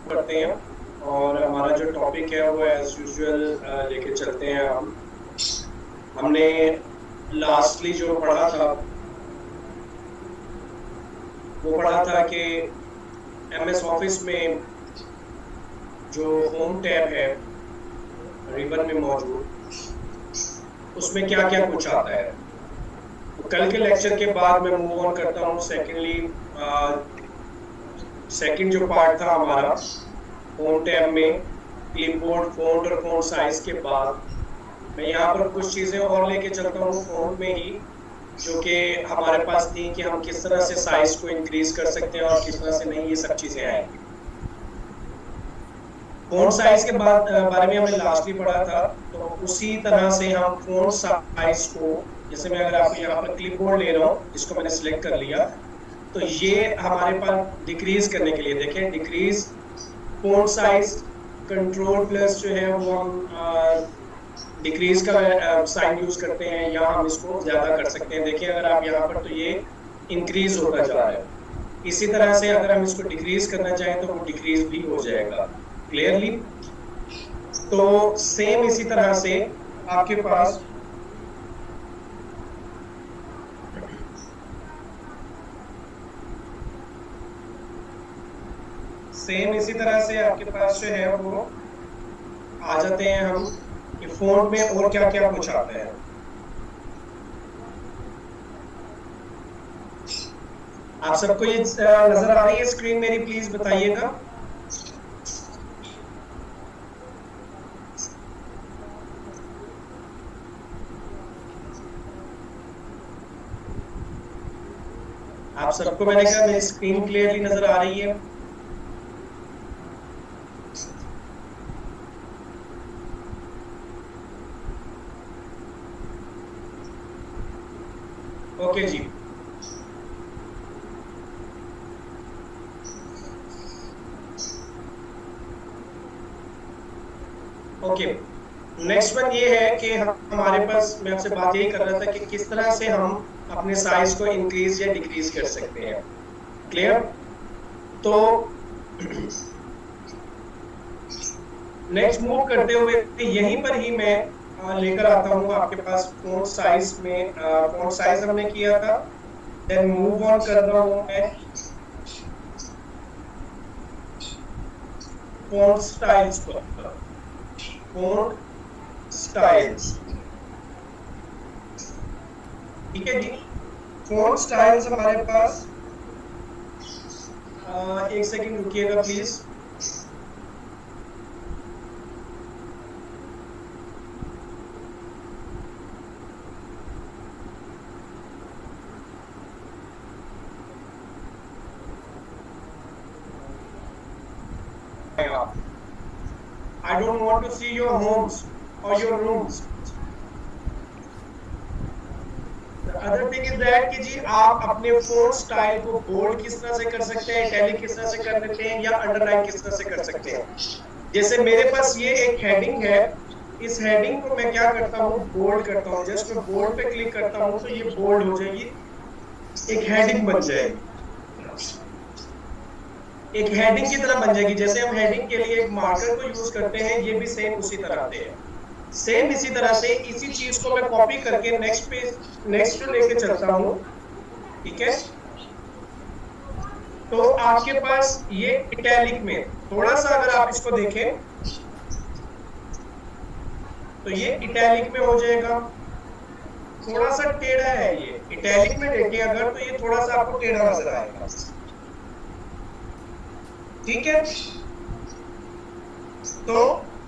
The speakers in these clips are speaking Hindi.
करते हैं और हमारा जो टॉपिक है वो एज यूजुअल लेके चलते हैं हम। हमने लास्टली जो पढ़ा था वो पढ़ा था कि एमएस ऑफिस में जो होम टैब है रिबन में मौजूद, उसमें क्या क्या कुछ आता है। तो कल के लेक्चर के बाद मैं मूव ऑन करता हूँ सेकंड जो पार्ट था हमारा होम टैब में क्लिपबोर्ड फ़ॉन्ट और फ़ॉन्ट साइज के बाद मैं यहाँ पर कुछ चीज़ें और लेके चलता हूँ फ़ॉन्ट में ही, जो कि हमारे पास थी कि हम किस तरह से साइज को इंक्रीज कर सकते हैं और किस तरह से नहीं, ये सब चीज़ें आएंगी। फ़ॉन्ट साइज के बाद बारे में हमने लास्टली पढ़ा था, तो उसी तरह से हम फ़ॉन्ट साइज को, जैसे मैं अगर आपको यहाँ पर क्लिपबोर्ड ले रहा हूँ जिसको मैंने सिलेक्ट कर लिया, तो ये हमारे पास डिक्रीज करने के लिए देखें, decrease font size control plus जो है वो हम डिक्रीज का साइन यूज करते हैं, या हम इसको ज्यादा कर सकते हैं। देखिए अगर आप यहाँ पर, तो ये इंक्रीज होता जा रहा है। इसी तरह से अगर हम इसको डिक्रीज करना चाहें तो वो डिक्रीज भी हो जाएगा। क्लियरली? तो सेम इसी तरह से आपके पास जो है वो आ जाते हैं हम कि फ़ॉन्ट में और क्या क्या कुछ आता है। आप सबको ये नजर आ रही है स्क्रीन मेरी? प्लीज बताइएगा। आप सबको मैंने कहा मेरी स्क्रीन क्लियरली नजर आ रही है? ओके जी। ओके, नेक्स्ट वन ये है कि हमारे पास, मैं आपसे बात यही कर रहा था कि किस तरह से हम अपने साइज को इंक्रीज या डिक्रीज कर सकते हैं। क्लियर? तो नेक्स्ट मूव करते हुए यहीं पर ही मैं लेकर आता हूँ आपके पास फ़ॉन्ट साइज में। फ़ॉन्ट साइज हमने किया था, देन मूव ऑन कर रहा हूँ मैं फ़ॉन्ट स्टाइल्स पर। फ़ॉन्ट स्टाइल्स, ठीक है जी। फ़ॉन्ट स्टाइल्स हमारे पास, एक सेकंड रुकिएगा please. I don't want to see your homes or your rooms. The other thing is that कि जी आप अपने फ़ॉन्ट स्टाइल को बोल्ड किस तरह से कर सकते हैं, इटैलिक किस तरह से कर देते हैं, या अंडरलाइन किस तरह से कर सकते हैं। जैसे मेरे पास ये एक हेडिंग है, इस हेडिंग को मैं क्या करता हूँ, बोल्ड करता हूँ। जस्ट मैं बोल्ड पे क्लिक करता हूँ तो ये बोल्ड हो जाएगी, एक हेडिंग बन जाएगी, एक हेडिंग की तरह बन जाएगी। जैसे हम हेडिंग के लिए एक मार्कर को यूज करते हैं, ये भी सेम उसी तरह से है। सेम इसी तरह से इसी चीज को मैं कॉपी करके नेक्स्ट पेज, नेक्स्ट पे लेके चलता हूँ, ठीक है। तो आपके पास ये इटैलिक में थोड़ा सा अगर आप इसको देखें तो ये इटैलिक में हो जाएगा, थोड़ा सा टेढ़ा है ये। इटैलिक में देखिए अगर, तो ये थोड़ा सा आपको टेढ़ा नजर आएगा, ठीक है। तो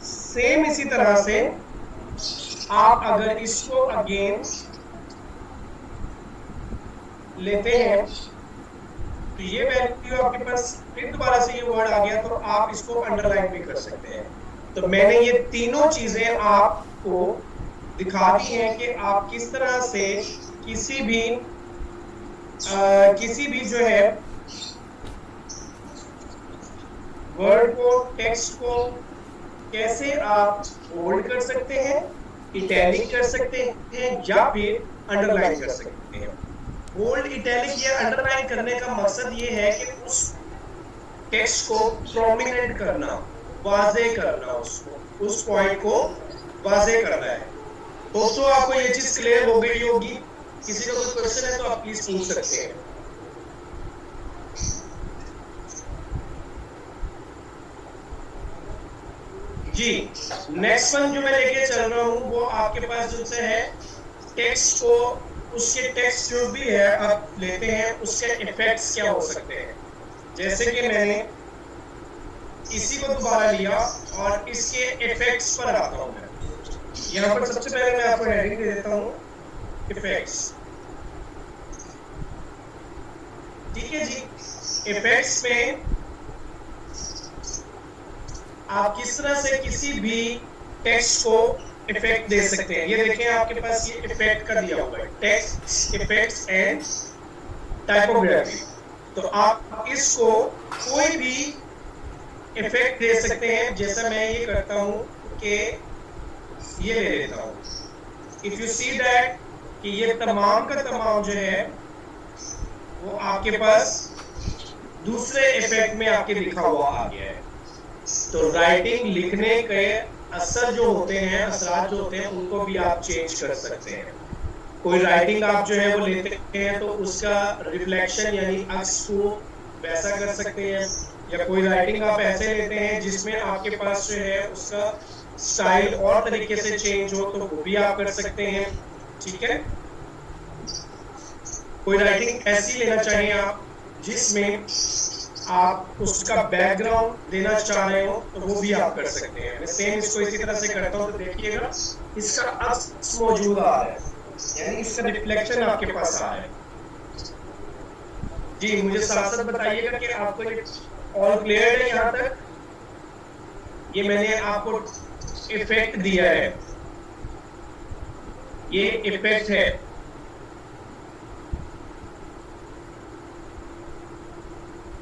सेम इसी तरह से आप अगर इसको अगेन लेते हैं तो ये वैल्यू आपके पास फिर दोबारा से ये वर्ड आ गया, तो आप इसको अंडरलाइन भी कर सकते हैं। तो मैंने ये तीनों चीजें आपको दिखा दी हैं कि आप किस तरह से किसी भी जो है वर्ड को, टेक्स्ट को कैसे आप बोल्ड कर सकते हैं, इटैलिक कर सकते हैं, या फिर अंडरलाइन कर सकते हैं। बोल्ड, इटैलिक या अंडरलाइन करने का मकसद ये है कि टेक्स्ट को प्रोमिनेंट करना, वाज़े करना, उसको उस पॉइंट को वाज़े करना है। दोस्तों आपको ये चीज क्लियर हो गई होगी। किसी का कोई क्वेश्चन है तो आप प्लीज पूछ सकते हैं। जी, नेक्स्ट वन जो मैं लेके चल रहा हूँ वो आपके पास जो से है टेक्स्ट को, उसके टेक्स्ट जो भी है आप लेते हैं उसके इफेक्ट्स क्या हो सकते हैं। जैसे कि मैंने इसी को दोबारा लिया और इसके इफेक्ट्स पर आता हूं मैं। यहाँ पर सबसे पहले मैं आपको हेडिंग दे देता हूँ इफेक्ट्स। ठीक है जी, इफेक्ट्स में आप किस तरह से किसी भी टेक्स्ट को इफेक्ट दे सकते हैं। ये देखें आपके पास ये इफेक्ट का दिया हुआ है, टेक्स्ट इफेक्ट्स एंड टाइपोग्राफी। तो आप इसको कोई भी इफेक्ट दे सकते हैं। जैसा मैं ये करता हूं कि ये ले लेता हूं। इफ यू सी दैट कि ये तमाम का तमाम जो है वो आपके पास दूसरे इफेक्ट में आपके लिखा हुआ आ गया है। तो राइटिंग लिखने के असर जो होते हैं, असरात जो होते हैं, उनको भी आप चेंज कर सकते हैं। कोई राइटिंग आप जो है वो लेते हैं तो उसका रिफ्लेक्शन यानी अक्स को वैसा कर सकते हैं, या कोई राइटिंग आप ऐसे लेते हैं जिसमें आपके पास जो है उसका स्टाइल और तरीके से चेंज हो, तो वो भी आप कर सकते हैं। ठीक है, कोई राइटिंग ऐसी लेना चाहिए आप जिसमें आप उसका बैकग्राउंड देना चाह रहे हो, तो वो भी आप कर सकते हैं। मैं सेम इसको इसी तरह से करता हूं, तो देखिएगा इसका अक्स मौजूद आ रहा है, यानी इसका रिफ्लेक्शन आपके पास आ रहा है। जी, मुझे साथ साथ बताइएगा कि आपको ये ऑल क्लियर है यहाँ तक। ये मैंने आपको इफेक्ट दिया है, ये इफेक्ट है।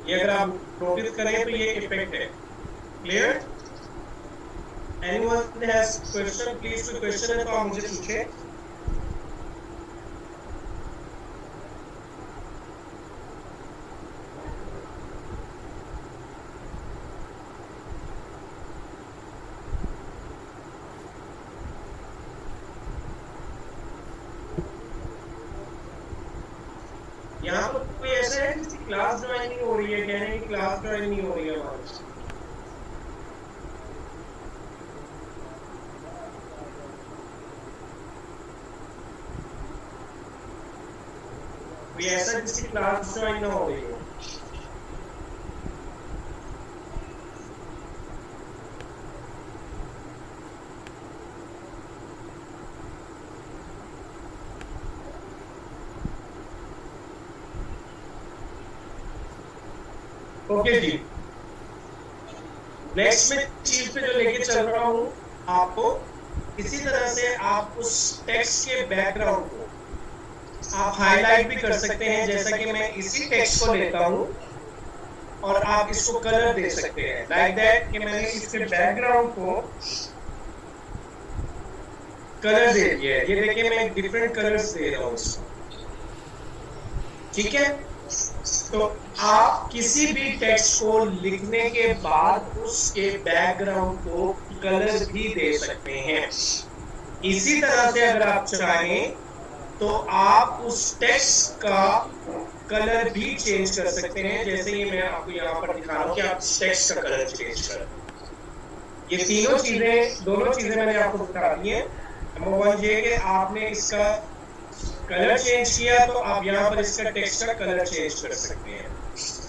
ये अगर आप नोटिस करें तो ये इफेक्ट है। Clear? Anyone has question, please कोई क्वेश्चन है तो आप मुझे पूछें। यहाँ पर कोई ऐसा है जिसकी क्लास ज्वाइन नहीं हो रही है, कह रहे हैं कि क्लास ज्वाइन नहीं हो रही है हमारी। कोई ऐसा जिसकी क्लास ज्वाइन ना हो रही हो। ओके जी, नेक्स्ट में चीज पे जो लेके चल रहा हूं आपको, इसी तरह से आप उस टेक्स्ट के बैकग्राउंड को आप हाईलाइट भी कर सकते हैं। जैसा कि मैं इसी टेक्स्ट को लेता हूं और आप इसको कलर दे सकते हैं, लाइक दैट कि मैंने इसके बैकग्राउंड को कलर दे दिया है। ये देखिए मैं डिफरेंट कलर्स दे रहा हूं इसको। ठीक है, तो आप किसी भी टेक्स्ट को लिखने के बाद उसके बैकग्राउंड को कलर भी दे सकते हैं। इसी तरह से अगर आप चाहें तो आप उस टेक्स्ट का कलर भी चेंज कर सकते हैं। जैसे ये मैं आपको यहाँ पर दिखा रहा हूँ कि आप टेक्स्ट का कलर चेंज कर, ये तीनों चीजें, दोनों चीजें मैंने आपको बता दी है। नंबर वन ये कि आपने इसका कलर चेंज किया तो आप यहाँ पर इसका टेक्स्ट का कलर चेंज कर सकते हैं।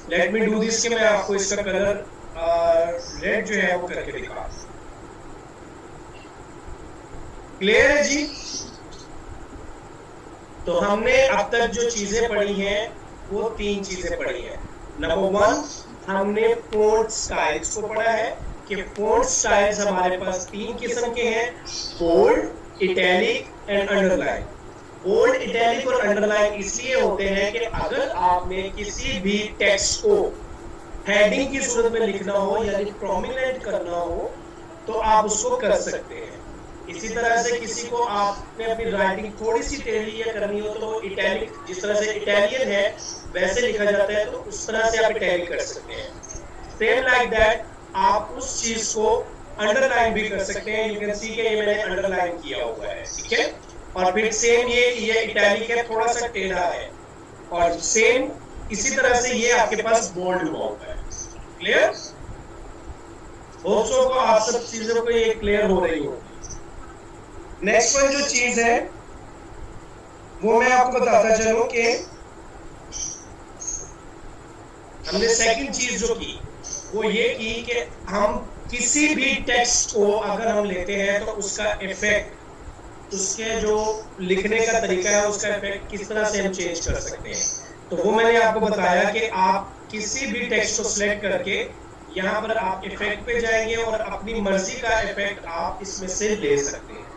लेट मी डू दिस कि मैं आपको इसका कलर रेड जो है वो करके दिखा। क्लियर है जी? तो हमने अब तक जो चीजें पढ़ी हैं वो तीन चीजें पढ़ी हैं। नंबर वन, हमने फ़ॉन्ट स्टाइल्स को पढ़ा है कि फ़ॉन्ट स्टाइल्स हमारे पास तीन किस्म के हैं, bold, italic and underline. Bold, italic और अंडरलाइन इसलिए होते हैं कि अगर आपने किसी भी टेक्स्ट को हेडिंग की सूरत में लिखना हो यानी प्रोमिनेंट करना हो तो आप उसको कर सकते हैं। इसी तरह से किसी को आपने अपनी राइटिंग थोड़ी सी टेढ़ी या करनी हो तो इटैलिक, जिस तरह से इटालियन है वैसे लिखा जाता है, तो उस तरह से आप इटैलिक कर सकते हैं। सेम लाइक दैट आप उस चीज को अंडरलाइन भी कर सकते हैं। यू कैन सी कि ये मैंने अंडरलाइन किया हुआ है, ठीक है। और फिर सेम ये इटैलिक है, थोड़ा सा टेढ़ा है, और सेम इसी तरह से ये आपके पास बोल्ड हुआ हुआ है। क्लियर? होप्स को आप सब चीजों को ये क्लियर हो रही होगी। नेक्स्ट वन जो चीज है वो मैं आपको बताता चलूं कि हमने सेकंड चीज जो की वो ये की कि हम किसी भी टेक्स्ट को अगर हम लेते हैं तो उसका इफेक्ट, उसके जो लिखने का तरीका है, उसका इफेक्ट किस तरह से हम चेंज कर सकते हैं। तो वो मैंने आपको बताया कि आप किसी भी टेक्स्ट को सिलेक्ट करके यहाँ पर आप इफेक्ट पे जाएंगे और अपनी मर्जी का इफेक्ट आप इसमें से ले सकते हैं।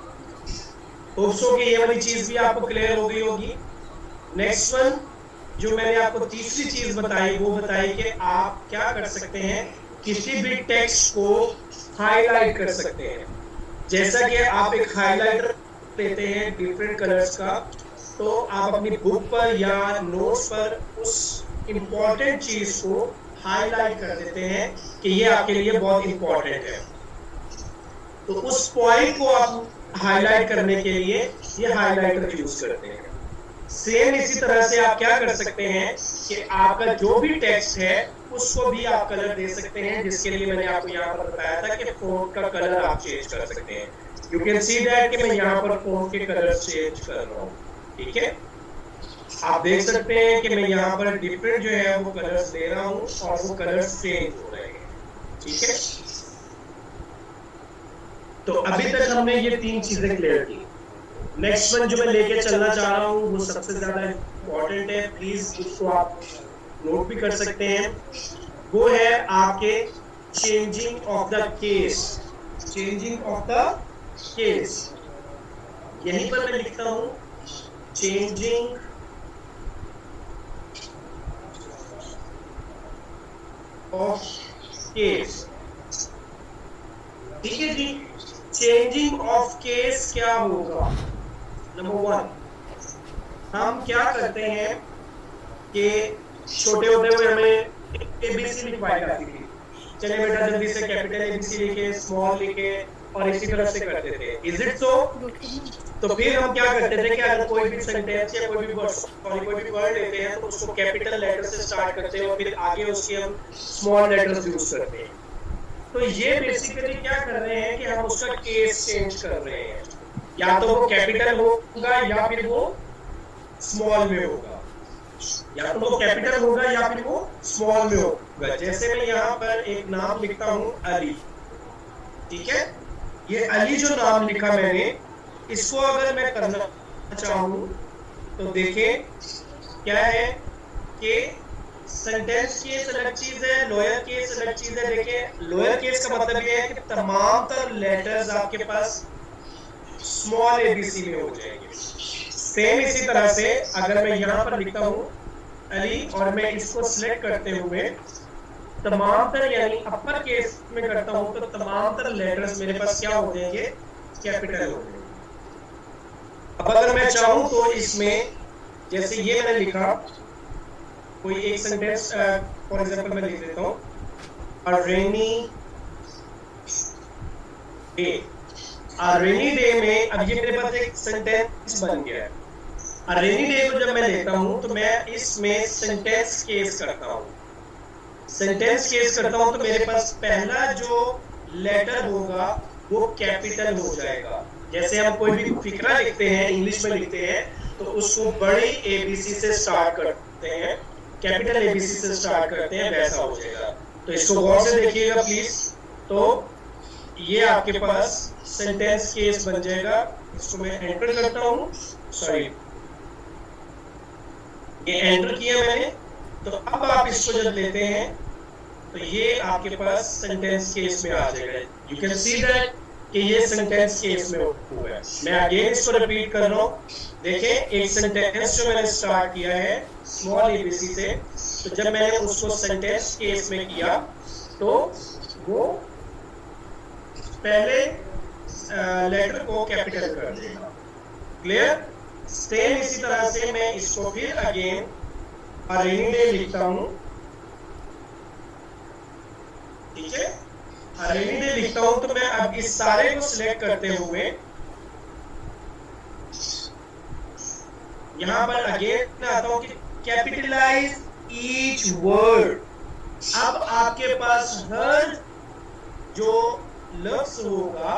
होप्सो कि ये वाली चीज भी आपको क्लियर हो गई होगी। नेक्स्ट वन जो मैंने आपको तीसरी चीज बताई वो बताई कि आप क्या कर सकते हैं, किसी भी टेक्स्ट को हाईलाइट कर सकते हैं। जैसा कि आप एक हाइलाइटर लेते हैं डिफरेंट कलर्स का, तो आप अपनी बुक पर या नोट्स पर उस इंपॉर्टेंट चीज को हाईलाइट कर देते हैं कि ये आपके लिए बहुत इंपॉर्टेंट है। तो उस पॉइंट को आप हाईलाइट करने के लिए ये हाइलाइटर यूज करते हैं। सेम इसी तरह से आप क्या कर सकते हैं कि आपका जो भी टेक्स्ट है उसको भी आप कलर दे सकते हैं, जिसके लिए मैंने आपको यहाँ पर बताया था कि फोंट का कलर आप चेंज कर सकते हैं। यू कैन सी दैट कि मैं यहाँ पर फोंट के कलर चेंज कर रहा हूँ, ठीक है। आप देख सकते हैं कि मैं यहाँ पर डिफरेंट जो है वो कलर्स दे रहा हूँ और वो कलर्स चेंज हो रहे हैं, ठीक है। तो अभी तक हमने ये तीन चीजें क्लियर की। नेक्स्ट वन जो मैं लेके चलना चाह रहा हूँ वो सबसे ज्यादा इंपॉर्टेंट है, प्लीज उसको आप नोट भी कर सकते हैं। वो है आपके changing of the case. Changing of the case, यहीं पर मैं लिखता हूं चेंजिंग ऑफ केस, ठीक है जी। चेंजिंग ऑफ केस क्या होगा? नंबर वन, हम क्या करते हैं कि छोटे होते हुए हमें एबीसी लिखवाई जाती थी। चले बेटा जल्दी से कैपिटल एबीसी लिखे, स्मॉल लिखे और इसी तरह से करते थे। Is it so? तो फिर हम क्या करते थे कि अगर कोई भी सेंटेंस या कोई भी वर्ड लेते हैं तो उसको कैपिटल लेटर से स्टार्ट करते हैं और फिर आगे उसके हम स्मॉल लेटर्स यूज करते हैं। तो ये बेसिकली क्या कर रहे हैं कि हम उसका केस चेंज कर रहे हैं, या तो वो कैपिटल होगा या फिर वो स्मॉल में होगा, या तो वो कैपिटल होगा या फिर वो स्मॉल में होगा। जैसे मैं यहाँ पर एक नाम लिखता हूँ अली, ठीक है। ये अली जो नाम लिखा मैंने, इसको अगर मैं करना चाहूँ तो देखिए क्या है कि सेंटेंस केस अलग चीज है, लोअर केस अलग चीज है। देखिए लोअर केस का मतलब ये है कि तमाम तर लेटर्स आपके पास स्मॉल एबीसी में हो जाएंगे। सेम इसी तरह से अगर मैं यहाँ पर लिखता हूँ अली और मैं इसको सिलेक्ट करते हुए तमाम तर यानी अपर केस में करता हूँ तो तमाम तर लेटर्स मेरे पास क्या हो जाएंगे? कैपिटल हो जाएंगे। अब अगर मैं चाहूँ तो इसमें जैसे ये मैंने लिखा कोई एक सेंटेंस फॉर एग्जांपल मैं लिख देता हूँ, अ रेनी डे। अ रेनी डे में अब ये मेरे पास एक सेंटेंस बन गया है। अ रेनी डे को जब मैं लेता हूँ तो मैं इसमें सेंटेंस केस करता हूँ। सेंटेंस केस करता हूँ तो मेरे पास पहला जो लेटर होगा वो कैपिटल हो जाएगा। जैसे हम कोई भी फिक्रा लिखते हैं, इंग्लिश में लिखते हैं, तो उसको बड़ी एबीसी से स्टार्ट करते हैं, कैपिटल एबीसी से स्टार्ट करते हैं, वैसा हो जाएगा। तो इसको गौर से देखिएगा प्लीज। तो ये आपके पास सेंटेंस केस बन जाएगा। इसको मैं एंटर करता हूँ, सॉरी ये एंटर किया मैंने। तो अब आप इसको जब लेते हैं तो ये आपके पास सेंटेंस केस में आ जाएगा। यू कैन सी दैट कि ये सेंटेंस केस में हुआ है। मैं अगेन इसको रिपीट कर रहा हूँ। देखें एक सेंटेंस जो मैंने स्टार्ट किया है स्मॉल एबीसी से, तो जब मैंने उसको सेंटेंस केस में किया तो वो पहले लेटर को कैपिटल कर देगा। क्लियर? सेम इसी तरह से मैं इसको फिर अगेन रेनी डे लिखता हूं ठीक है। रेनी डे लिखता हूं तो मैं अब इस सारे को सिलेक्ट करते हुए यहां पर अगेन आता हूं कि कैपिटलाइज ईच वर्ड। अब आपके पास हर जो लफ्ज होगा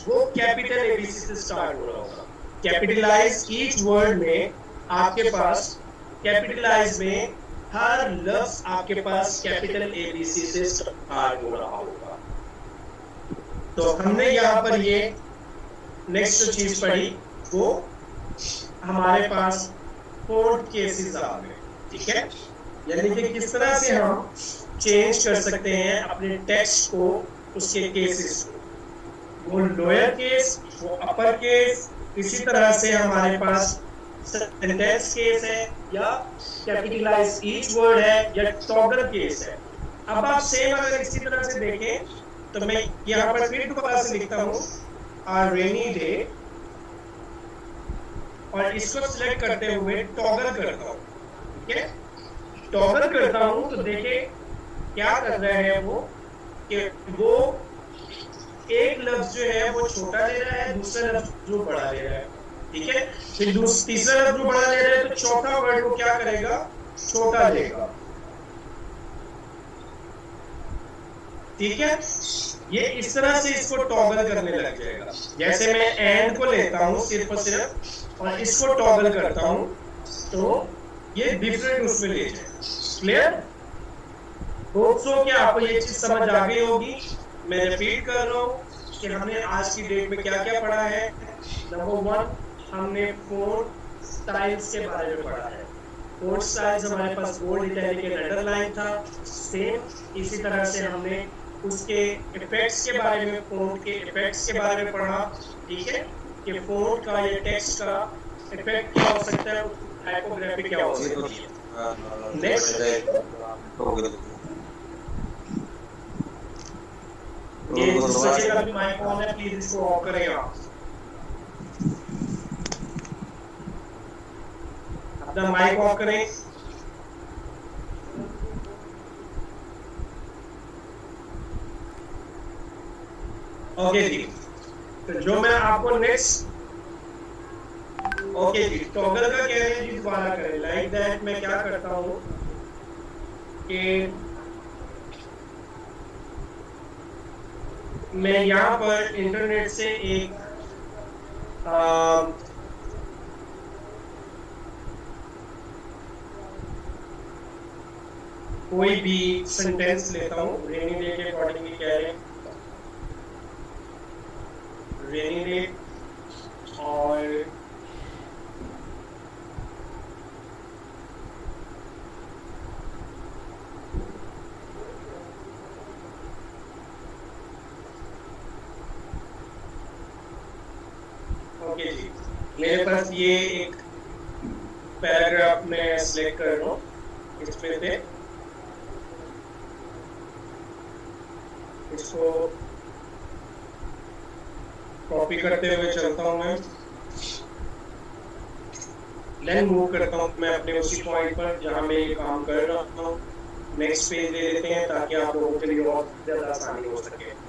वो कैपिटल एबीसी से स्टार्ट हो रहा होगा। कैपिटलाइज ईच वर्ड में आपके पास कैपिटलाइज में हर लफ्ज आपके पास कैपिटल एबीसी से स्टार्ट हो रहा होगा। तो हमने यहाँ पर ये नेक्स्ट जो चीज पढ़ी वो हमारे पास फोर्थ केसेस आ गए। ठीक है, यानी कि किस तरह से हम चेंज कर सकते हैं अपने टेक्स्ट को, उसके केसेस को, वो लोअर केस, वो अपर केस, इसी तरह से हमारे पास सेंटेंस केस है या कैपिटलाइज ईच वर्ड है या टॉगल केस है। अब आप सेम अगर इसी तरह से देखें तो मैं यहाँ पर फिर दोबारा से लिखता हूँ आ रेनी डे और इसको सिलेक्ट करते हुए टॉगल करता हूँ। ठीक है, टॉगल करता हूँ तो देखिए क्या कर रहे हैं वो कि वो एक लफ्ज जो है वो छोटा ले रहा है, दूसरा लफ्ज जो बड़ा ले रहा है। ठीक है, फिर तीसरा लफ्ज जो बड़ा ले रहा है तो चौथा वर्ड को क्या करेगा, छोटा लेगा। ठीक है, ये इस तरह से इसको टॉगल करने लग जाएगा। जैसे मैं एंड को लेता हूं सिर्फ और सिर्फ और इसको टॉगल करता हूं तो ये डिफरेंट उसमें ले जाएगा। क्लियर? होप्सो कि आपको ये चीज समझ आ गई होगी। मैं रिपीट कर रहा हूं कि हमने आज की डेट में क्या क्या पढ़ा है। नंबर 1 हमने फोंट स्टाइल्स के बारे में पढ़ा है। फोंट स्टाइल्स हमारे पास बोल्ड, इटैलिक एंड अंडरलाइन था। सेम इसी तरह से हमने उसके इफेक्ट्स के बारे में, फोंट के इफेक्ट्स के बारे में पढ़ा। ठीक है, कि फोंट का या टेक्स्ट का इफेक्ट क्या हो सकता है, टाइपोग्राफी क्या हो सकती है। नेक्स्ट ये बच्चे का भी माइक ऑन है, प्लीज इसको ऑफ करें आप। अपना माइक ऑफ करें। ओके जी, तो जो मैं आपको नेक्स्ट ओके जी टॉगल का कह रहे हैं जी, दोबारा करें। लाइक दैट मैं क्या करता हूं कि मैं यहाँ पर इंटरनेट से एक कोई भी सेंटेंस लेता हूँ। रेनी डे के अकॉर्डिंगली कह रहे हैं, रेनी डे और ओके जी, मेरे पास ये एक पैराग्राफ में सिलेक्ट कर रहा हूँ। इसमें से इसको कॉपी करते हुए चलता हूँ मैं, देन मूव करता हूँ मैं अपने उसी पॉइंट पर जहाँ मैं ये काम कर रहा हूँ। नेक्स्ट पेज ले लेते हैं ताकि आप लोगों के लिए और ज्यादा आसानी हो सके।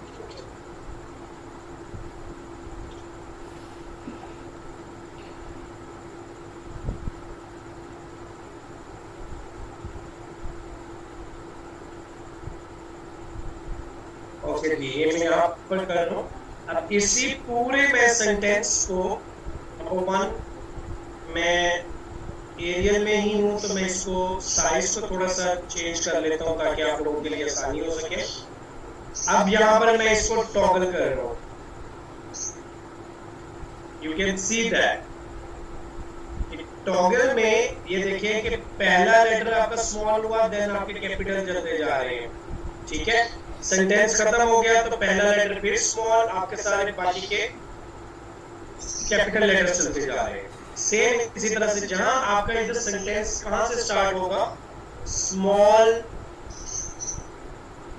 ओके जी, ये मैं यहाँ पर कर रहा हूँ। अब इसी पूरे मैं सेंटेंस को नंबर 1 मैं एरियल में ही हूँ तो मैं इसको साइज को थोड़ा सा चेंज कर लेता हूँ ताकि आप लोगों के लिए आसानी हो सके। अब यहाँ पर मैं इसको टॉगल कर रहा हूँ। You can see that toggle में ये देखिए कि पहला लेटर आपका स्मॉल हुआ, देन आपके कैपिटल चलते जा रहे हैं। ठीक है, सेंटेंस खत्म हो गया तो पहला लेटर फिर स्मॉल, आपके सारे बाकी के कैपिटल लेटर चलते जा रहे हैं। सेम इसी तरह से जहां आपका इधर सेंटेंस कहां से स्टार्ट होगा, स्मॉल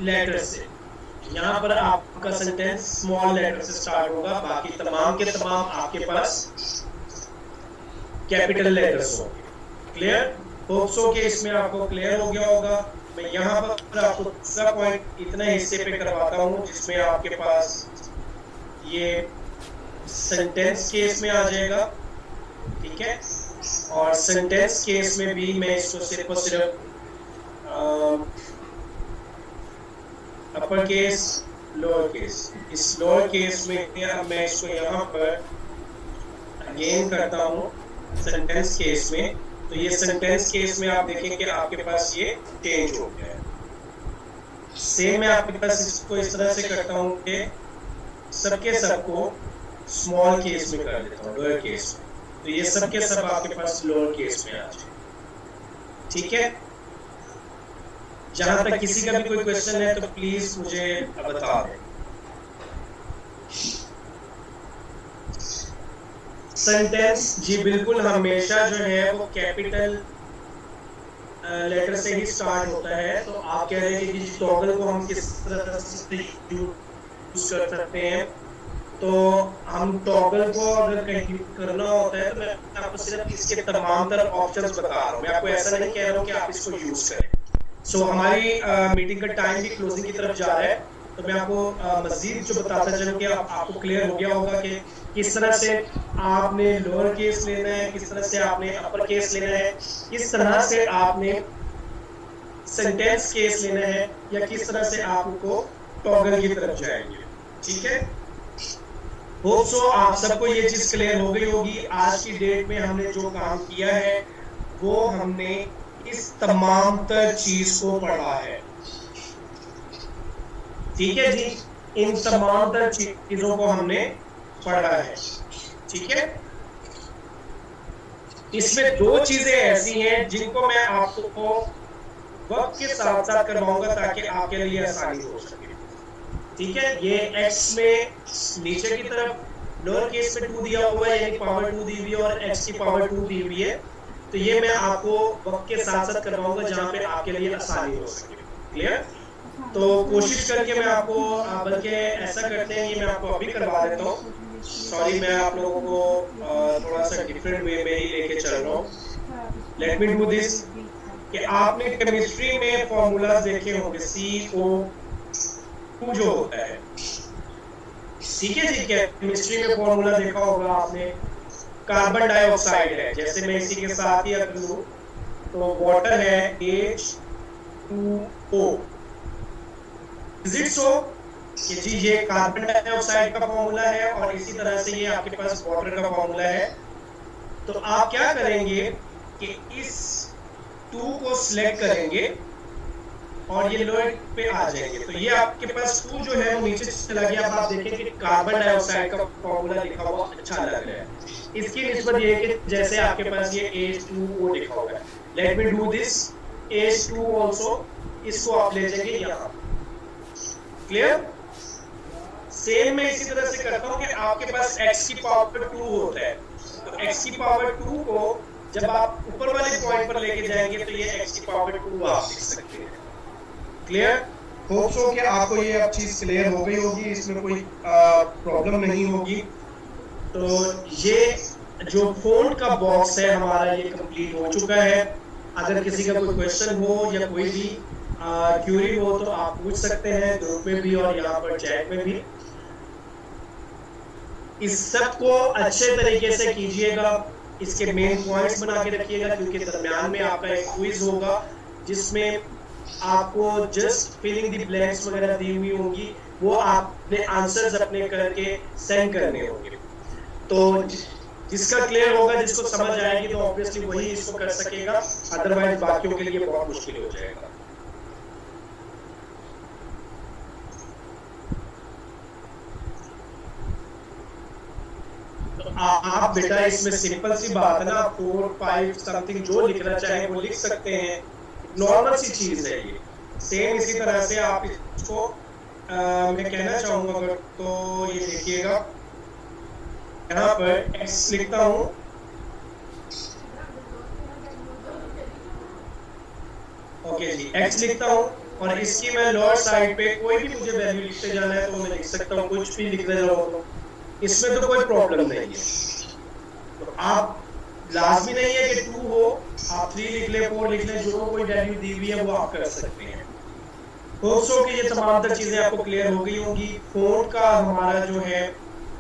लेटर से, यहां पर आपका सेंटेंस स्मॉल लेटर से स्टार्ट होगा। बाकी तमाम के तमाम आपके पास कैपिटल लेटर्स होंगे। क्लियर? होप सो कि इसमें आपको क्लियर हो गया होगा। मैं यहाँ पर आपको दूसरा पॉइंट इतना हिस्से पे करवाता हूँ जिसमें आपके पास ये सेंटेंस केस में आ जाएगा, ठीक है। और सेंटेंस केस में भी मैं इसको सिर्फ और सिर्फ अपर केस लोअर केस, इस लोअर केस में मैं इसको यहाँ पर अगेन करता हूँ सेंटेंस केस में। तो ये सेंटेंस केस में आप देखें कि आपके पास ये चेंज हो गया है। सेम मैं आपके पास इसको इस तरह से करता हूँ कि सबके सबको स्मॉल केस में कर देता हूँ, लोअर केस में। तो ये सबके सब आपके पास लोअर केस में आ जाए, ठीक है। जहां तक किसी का भी कोई क्वेश्चन है तो प्लीज मुझे बता दें। सेंटेंस जी बिल्कुल हमेशा जो है वो कैपिटल लेटर से ही स्टार्ट होता है। तो आप कह रहे हैं कि टॉगल को हम किस तरह से यूज कर सकते हैं। तो हम टॉगल को अगर कहीं करना होता है तो मैं आपको सिर्फ इसके तमाम तरह ऑप्शंस बता रहा हूँ, मैं आपको ऐसा नहीं कह रहा हूँ कि आप इसको यूज करें। सो हमारी मीटिंग का टाइम भी क्लोजिंग की तरफ जा रहा है, तो मैं आपको मजीद जो बताता चलूं कि आपको क्लियर हो गया होगा कि किस तरह से आपने लोअर केस लेना है, किस तरह से आपने अपर केस लेना है, किस तरह से आपने सेंटेंस केस लेना है, या किस तरह से आपको टॉगल की तरफ जाएंगे, ठीक है। होप सो आप सबको ये चीज क्लियर हो गई होगी। आज की डेट में हमने जो काम किया है वो हमने इस तमाम तर चीज को पढ़ा है, ठीक है जी। इन तमाम तर चीजों को हमने पढ़ा है, ठीक है। इसमें दो चीजें ऐसी हैं जिनको मैं आपको वक्त के साथ साथ करवाऊंगा ताकि आपके लिए आसानी हो सके, ठीक है। ये x में नीचे की तरफ लोअर केस में 2 दिया हुआ है, यानी पावर 2 दी हुई है, और x की पावर 2 दी हुई है। तो ये मैं आपको वक्त के साथ साथ करवाऊंगा जहां पे आपके लिए आसानी हो सके, क्लियर। तो कोशिश करके मैं आपको, बल्कि ऐसा करते हैं, ये मैं आपको अभी करवा देता हूँ। सॉरी, मैं आप लोगों को थोड़ा सा डिफरेंट वे में ही लेके चल रहा हूँ। Let me do this. कि आपने केमिस्ट्री में फॉर्मूला देखे होंगे, CO2 जो होता है, ठीक है जी। केमिस्ट्री में फॉर्मूला देखा होगा आपने, कार्बन डाइऑक्साइड है, जैसे मैं इसी के साथ ही अगर लूं तो वाटर है H2O। इज इट सो कि जी ये कार्बन डाइऑक्साइड का फॉर्मूला है और इसी तरह से ये आपके पास वाटर का फॉर्मूला है। तो आप क्या करेंगे कि इस 2 को सिलेक्ट करेंगे और ये लोअर पे आ जाएंगे। तो ये आपके पास 2 जो है वो नीचे चला गया। अब आप देखें कि कार्बन डाइऑक्साइड का फॉर्मूला लिखा हुआ अच्छा लग रहा है। इसकी निस्बत ये है कि जैसे आपके पास ये H2O लिखा हुआ है। Let me do this, H2 also, इसको आप ले जाएंगे यहाँ, क्लियर। सेम मैं इसी तरह से करता हूँ कि आपके पास x की पावर 2 होता है, तो x की पावर 2 को जब आप ऊपर वाले पॉइंट पर लेके जाएंगे तो ये x की पावर 2 आप लिख सकते हैं, क्लियर। होप सो कि आपको ये अब चीज क्लियर हो गई होगी, इसमें कोई प्रॉब्लम नहीं होगी। तो ये जो फोन का बॉक्स है हमारा ये कंप्लीट हो चुका है। अगर किसी का कोई क्वेश्चन हो या कोई भी क्यूरी हो तो आप पूछ सकते हैं, ग्रुप में भी और यहाँ पर चैट में भी। इस सब को अच्छे तरीके से कीजिएगा, इसके मेन पॉइंट्स बना के रखिएगा, क्योंकि दरमियान में आपका एक क्विज होगा जिसमें आपको जस्ट फिलिंग द ब्लैंक्स वगैरह दी हुई होंगी, वो आपने आंसर्स अपने करके सेंड करने होंगे। तो जिसका क्लियर होगा, जिसको समझ आएगी, तो ऑब्वियसली वही इसको कर सकेगा, अदरवाइज बाकियों के लिए बहुत मुश्किल हो जाएगा। आप बेटा इसमें सिंपल सी बात है ना, 4 5 समथिंग जो लिखना चाहे वो लिख सकते हैं, नॉर्मल सी चीज है ये। सेम इसी तरह से आप इसको मैं कहना चाहूंगा अगर, तो ये देखिएगा यहाँ पर x लिखता हूं, ओके जी, x लिखता हूं और इसकी मैं लोअर साइड पे कोई भी मुझे वैल्यू लिखते जाना है तो मैं लिख सकता हूँ, कुछ भी लिख रहे हो तो इसमें तो कोई प्रॉब्लम नहीं है। तो आप लाजमी नहीं है कि 2 हो, आप 3 लिख लें, 4 लिख लें, जो कोई वैल्यू दी हुई है वो आप कर सकते हैं। होप सो कि ये तमाम तर चीजें आपको क्लियर हो गई होंगी। फोन का हमारा जो है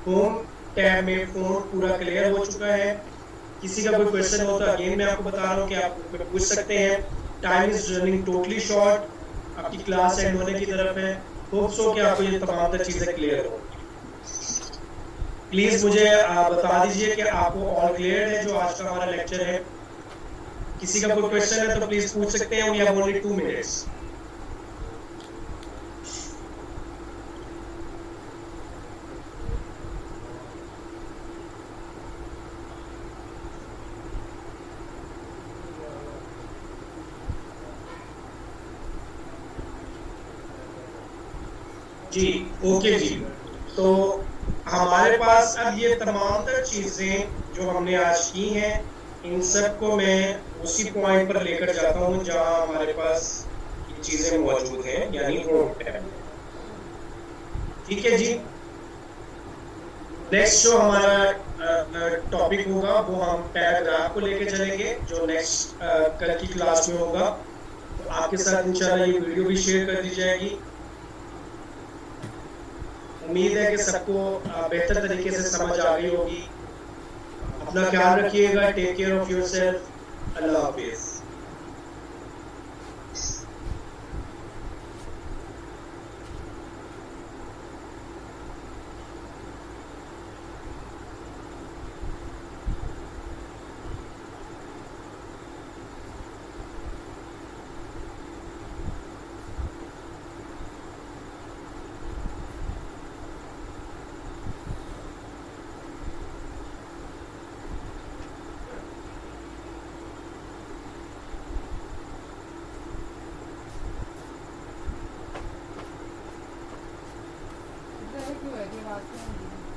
होम टैब में फोन पूरा क्लियर हो चुका है। किसी का कोई क्वेश्चन हो तो अगेन मैं आपको बता रहा हूँ कि आप उसमें पूछ सकते हैं। Time is running totally short, आपकी क्लास एंड होने की तरफ है। होप सो कि आपको ये तमाम तर चीजें क्लियर होंगी। प्लीज मुझे बता दीजिए कि आपको ऑल क्लियर है जो आज का हमारा लेक्चर है। किसी का कोई क्वेश्चन है तो प्लीज पूछ सकते हैं। We have only 2 minutes. जी, ओके जी। तो हमारे पास अब ये तमाम तर चीजें जो हमने आज की हैं, इन सब को मैं उसी पॉइंट पर लेकर जाता हूं जहां हमारे पास ये चीजें मौजूद हैं, यानी होम टैब में। ठीक है जी। नेक्स्ट जो हमारा टॉपिक होगा वो हम पैराग्राफ को लेकर चलेंगे, जो नेक्स्ट कल की क्लास में होगा। तो आपके साथ इंशाल्लाह ये वीडियो भी शेयर कर दी जाएगी। उम्मीद है कि सबको बेहतर तरीके से समझ आ गई होगी। अपना ख्याल रखिएगा। Take care of yourself. Allah हाफिज। क्यों है कि बात नहीं